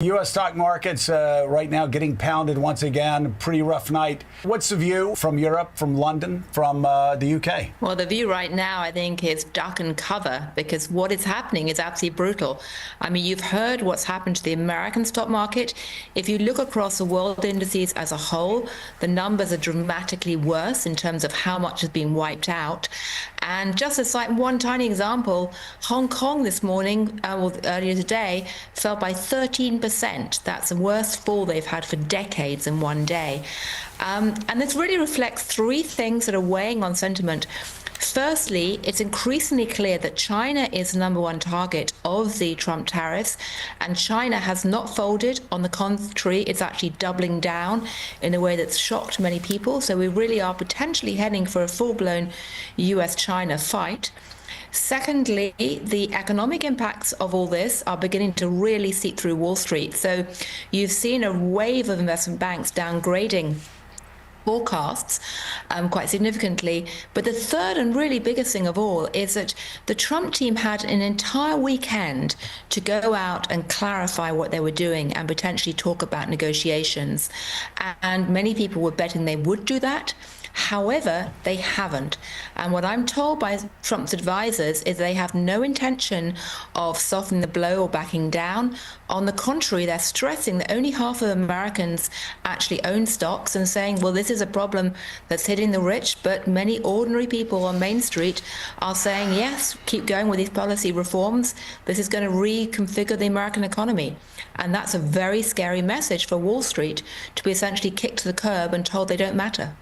U.S. stock markets right now getting pounded once again. Pretty rough night. What's the view from Europe, from London, from the U.K.? Well, the view right now, I think, is duck and cover, because what is happening is absolutely brutal. I mean, you've heard what's happened to the American stock market. If you look across the world indices as a whole, the numbers are dramatically worse in terms of how much has been wiped out. And just as like one tiny example, Hong Kong this morning, or earlier today, fell by 13%. That's the worst fall they've had for decades in one day. And this really reflects three things that are weighing on sentiment. Firstly, it's increasingly clear that China is the number one target of the Trump tariffs, and China has not folded. On the contrary, it's actually doubling down in a way that's shocked many people. So we really are potentially heading for a full-blown US-China fight. Secondly, the economic impacts of all this are beginning to really seep through Wall Street. So you've seen a wave of investment banks downgrading forecasts quite significantly. But the third and really biggest thing of all is that the Trump team had an entire weekend to go out and clarify what they were doing and potentially talk about negotiations. And many people were betting they would do that. However, they haven't. And what I'm told by Trump's advisors is they have no intention of softening the blow or backing down. On the contrary, they're stressing that only half of Americans actually own stocks and saying, well, this is a problem that's hitting the rich, but many ordinary people on Main Street are saying, yes, keep going with these policy reforms. This is going to reconfigure the American economy. And that's a very scary message for Wall Street, to be essentially kicked to the curb and told they don't matter.